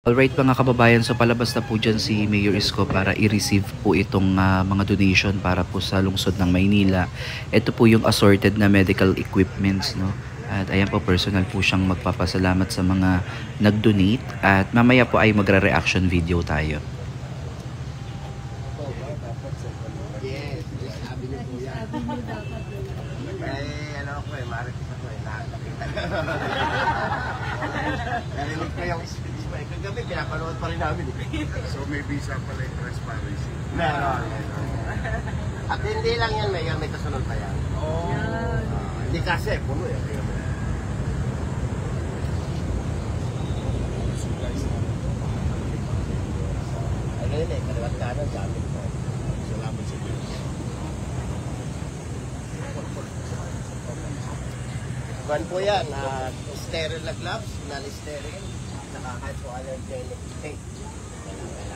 Alright mga kababayan, so palabas na po dyan si Mayor Isko para i-receive po itong mga donation para po sa lungsod ng Maynila. Ito po yung assorted na medical equipments, no? At ayan po, personal po siyang magpapasalamat sa mga nag-donate at mamaya po ay magre-reaction video tayo. Yes, sabi niyo po yan. Ano ako marites ako nakakita. Narinig ko yung speech mo. Kagabi, pinapanood pa rin namin. So may visa pala yung transparency. Meron. At hindi lang yan, may kasunod pa yan. Hindi kasi, puno yan. Ay, ganyan eh, kaliwat kanan, gamit ko. Salamat sa Diyos. Kuhan po yan, sterile na gloves, non-sterile, saka hypoallergenic tape.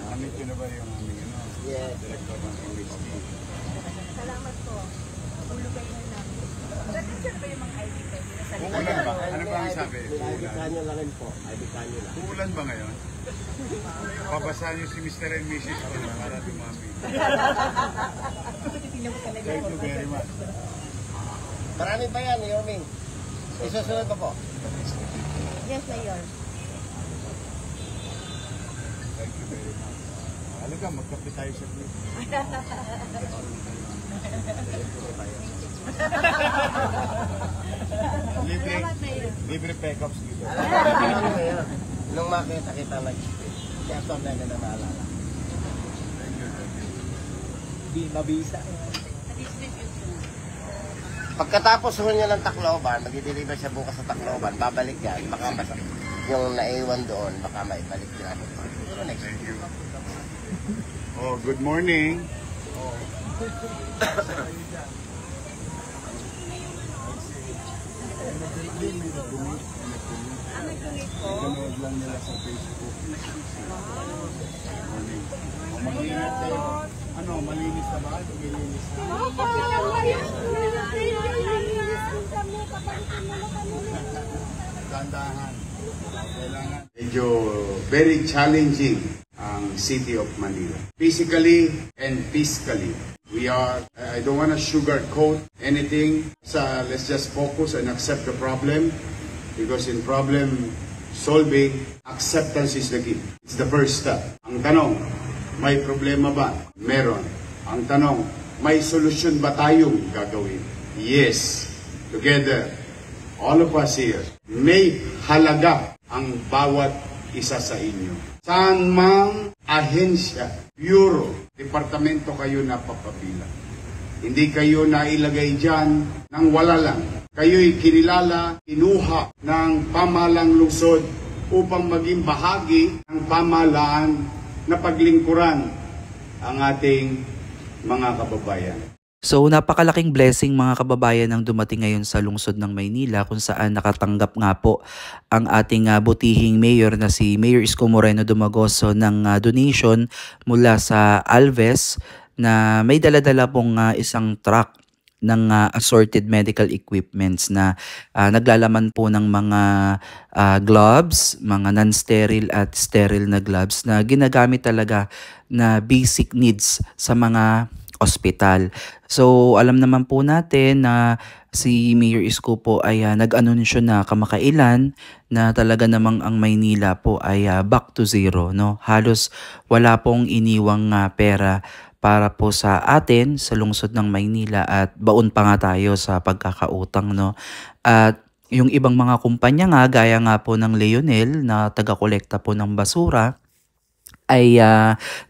Namit yun na ba yung aming Yes. director ng MSD? Salamat po. Tulugay na namin. Register ba yung mga ID card nila sa Uulan ba? Ano ba ang sabi? ID Uulan. kanyo lang rin po. ID kanyo lang. Uulan ba ngayon? Pabasahan niyo si Mr. and Mrs. ko para dumami. Thank you very much. Marami pa yan, Yorming. Isusunod ko po. Yes, Mayor. Thank you very much. Halika, magkape tayo sa group. Libre, libre pickups dito. Alam mo yun. Nung makita kita nag-speak, kaya ito na na naalala. Di mabisa. Pagkatapos ho niya ng Tacloban, mag-deliver siya bukas sa Tacloban, babalik yan, baka yung naiwan doon, baka maibalik din natin. Next. Thank you. Oh, good morning. Nanood lang nila sa Facebook. Morning. Mag-ingat kayo. Ano, malinis na ba? Maglinis na. Dandahan. Kailangan. Medyo very challenging ang city of Manila. Physically and fiscally. We are, I don't want to sugarcoat anything. Let's just focus and accept the problem. Because in problem solving, acceptance is the key. It's the first step. Ang tanong, may problema ba? Meron. Ang tanong, may solusyon ba tayong gagawin? Yes. Together, all of us here, may halaga ang bawat isa sa inyo. Saan mang ahensya, bureau, departamento kayo napapabila. Hindi kayo nailagay dyan nang wala lang. Kayo'y kinilala, kinuha ng pamahalang lungsod upang maging bahagi ng pamahalaan na paglingkuran ang ating mga kababayan. So napakalaking blessing mga kababayan ang dumating ngayon sa lungsod ng Maynila kung saan nakatanggap nga po ang ating butihing mayor na si Mayor Isko Moreno Dumagoso ng donation mula sa Alves na may dala-dala pong isang truck ng assorted medical equipments na naglalaman po ng mga gloves, mga non-sterile at sterile na gloves na ginagamit talaga na basic needs sa mga ospital. So alam naman po natin na si Mayor Isko po ay nag-anunsyo na kamakailan na talaga namang ang Maynila po ay back to zero, no? Halos wala pong iniwang pera para po sa atin sa lungsod ng Maynila at baon pa nga tayo sa pagkakautang, no? At yung ibang mga kumpanya nga gaya nga po ng Leonel na taga-kolekta po ng basura ay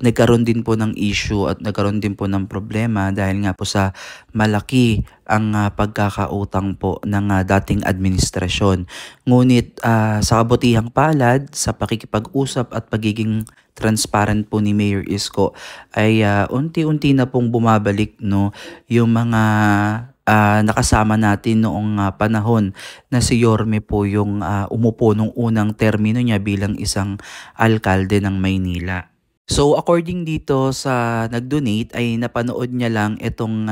nagkaroon din po ng issue at nagkaroon din po ng problema dahil nga po sa malaki ang pagkakautang po ng dating administrasyon. Ngunit sa kabutihang palad, sa pakikipag-usap at pagiging transparent po ni Mayor Isko ay unti-unti na pong bumabalik, no, yung mga nakasama natin noong panahon na si Yorme po yung umupo nung unang termino niya bilang isang alkalde ng Maynila. So according dito sa nag-donate ay napanood niya lang itong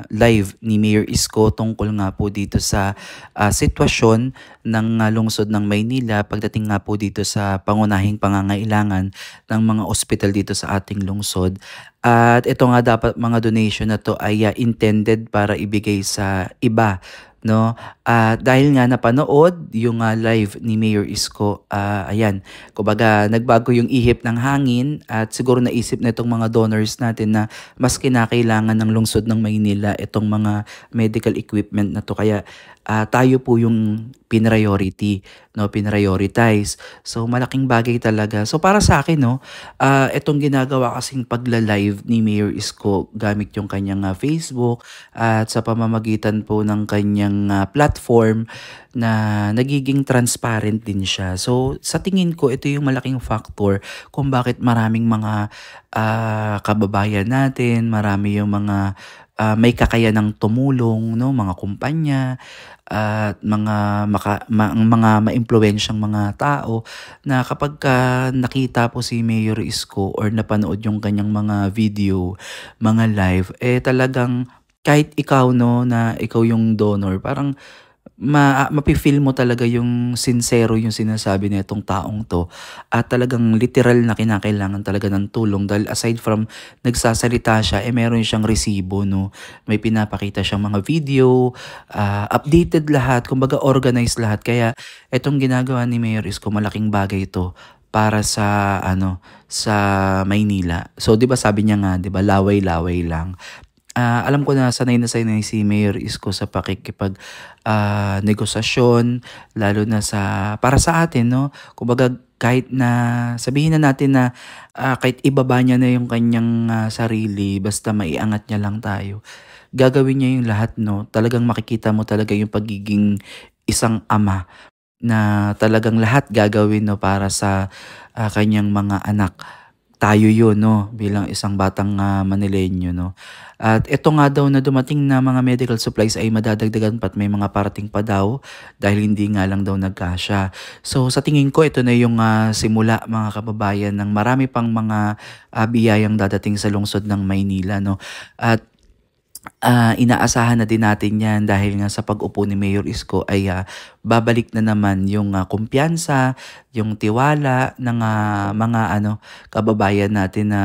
live ni Mayor Isko tungkol nga po dito sa sitwasyon ng lungsod ng Maynila pagdating nga po dito sa pangunahing pangangailangan ng mga ospital dito sa ating lungsod. At ito nga dapat mga donation na to ay intended para ibigay sa iba, no? At dahil nga napanood yung live ni Mayor Isko, ayan, kumbaga nagbago yung ihip ng hangin at siguro naisip na itong mga donors natin na mas kinakailangan ng lungsod ng Maynila itong mga medical equipment na to. Kaya tayo po yung pinriority, no, pinrioritize. So malaking bagay talaga. So para sa akin, no, itong ginagawa kasing pagla-live ni Mayor Isko gamit yung kanyang Facebook at sa pamamagitan po ng kanyang platform na nagiging transparent din siya. So sa tingin ko ito yung malaking factor kung bakit maraming mga kababayan natin, marami yung mga may kakayanang tumulong, no, mga kumpanya at mga maimpluwensyang mga tao na kapag nakita po si Mayor Isko or napanood yung kanyang mga video, mga live, talagang kahit ikaw, no, na ikaw yung donor, parang mapi-feel mo talaga yung sincero yung sinasabi nitong taong to at talagang literal na kinakailangan talaga ng tulong dahil aside from nagsasalita siya, meron siyang resibo, no? May pinapakita siyang mga video, updated lahat, kumbaga organized lahat. Kaya itong ginagawa ni Mayor Isko, malaking bagay ito para sa sa Maynila. So 'di ba sabi niya nga, 'di ba, laway-laway lang. Alam ko na sanay si Mayor Isko sa pakikipag negosasyon, lalo na para sa atin, no? Kumbaga kahit na sabihin na natin na kahit ibaba niya na yung kanyang sarili, basta maiangat niya lang tayo. Gagawin niya yung lahat, no? Talagang makikita mo talaga yung pagiging isang ama na talagang lahat gagawin, no, para sa kanyang mga anak. Tayo yun, no, bilang isang batang Manileño, no. At ito nga daw na dumating na mga medical supplies ay madadagdagan pa at may mga parating pa daw dahil hindi nga lang daw nagkasya. So sa tingin ko ito na yung simula, mga kababayan, ng marami pang mga biyayang dadating sa lungsod ng Maynila, no. At inaasahan na din natin yan dahil nga sa pag-upo ni Mayor Isko ay babalik na naman yung kumpiyansa, yung tiwala ng mga kababayan natin na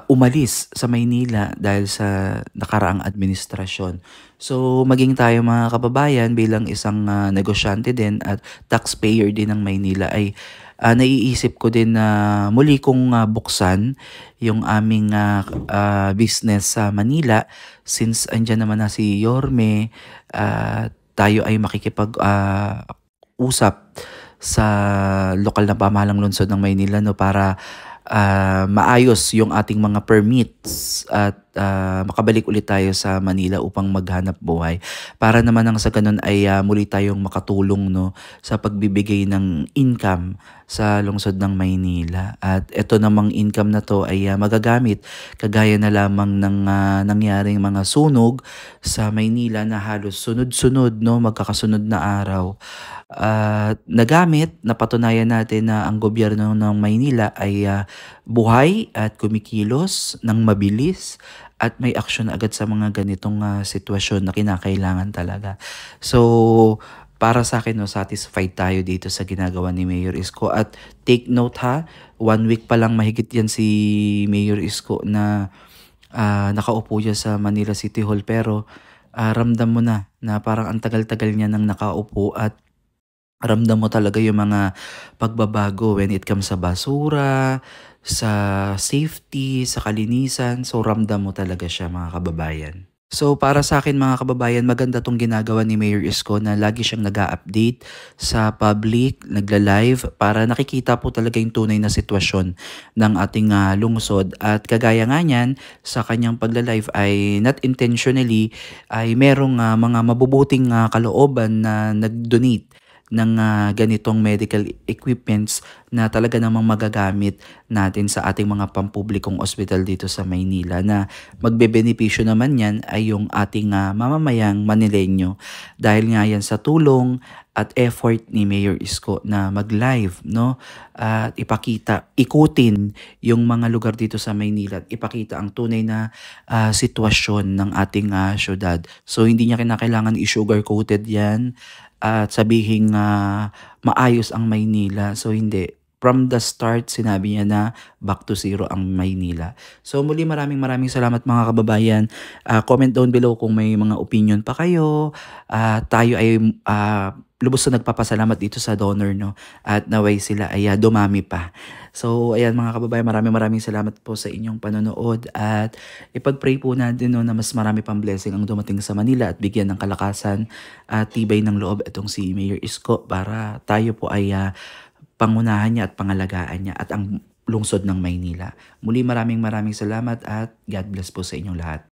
umalis sa Maynila dahil sa nakaraang administrasyon. So maging tayo mga kababayan bilang isang negosyante din at taxpayer din ng Maynila ay naiisip ko din na muli kong buksan yung aming business sa Manila since andyan naman na si Yorme. Tayo ay makikipag usap sa lokal na pamahalang lungsod ng Maynila, no, para maayos yung ating mga permits at makabalik ulit tayo sa Manila upang maghanap buhay. Para naman nang sa ganun ay muli tayong makatulong, no, sa pagbibigay ng income sa lungsod ng Maynila. At ito namang income na to ay magagamit kagaya na lamang ng nangyaring mga sunog sa Maynila na halos sunod-sunod, no, magkakasunod na araw. Nagamit, napatunayan natin na ang gobyerno ng Maynila ay buhay at kumikilos ng mabilis at may aksyon agad sa mga ganitong sitwasyon na kinakailangan talaga. So, para sa akin, no, satisfied tayo dito sa ginagawa ni Mayor Isko. At take note, 1 week pa lang mahigit yan si Mayor Isko na nakaupo dyan sa Manila City Hall. Pero ramdam mo na parang ang tagal-tagal niya nang nakaupo at ramdam mo talaga yung mga pagbabago when it comes sa basura, sa safety, sa kalinisan. So ramdam mo talaga siya, mga kababayan. So para sa akin, mga kababayan, maganda tong ginagawa ni Mayor Isko na lagi siyang nag-a-update sa public, nagla-live para nakikita po talaga yung tunay na sitwasyon ng ating lungsod. At kagaya nga niyan, sa kanyang pagla-live ay not intentionally ay merong mga mabubuting kalooban na nag-donate ng ganitong medical equipments na talaga namang magagamit natin sa ating mga pampublikong ospital dito sa Maynila, na magbebenepisyo naman yan ay yung ating mamamayang Manileño, dahil nga yan sa tulong at effort ni Mayor Isko na mag-live, no? At ikutin yung mga lugar dito sa Maynila at ipakita ang tunay na sitwasyon ng ating syudad. So hindi niya kinakailangan i-sugar-coated yan at sabihin maayos ang Maynila. So hindi. From the start, sinabi niya na back to zero ang Maynila. So muli, maraming salamat mga kababayan. Comment down below kung may mga opinion pa kayo. Tayo ay lubos na nagpapasalamat dito sa donor, no? At naway sila ay dumami pa. So ayan mga kababayan, maraming salamat po sa inyong panonood, at ipag-pray po natin, no, na mas marami pang blessing ang dumating sa Manila at bigyan ng kalakasan at tibay ng loob itong si Mayor Isko, para tayo po ay pangunahan niya at pangalagaan niya at ang lungsod ng Maynila. Muli, maraming salamat at God bless po sa inyong lahat.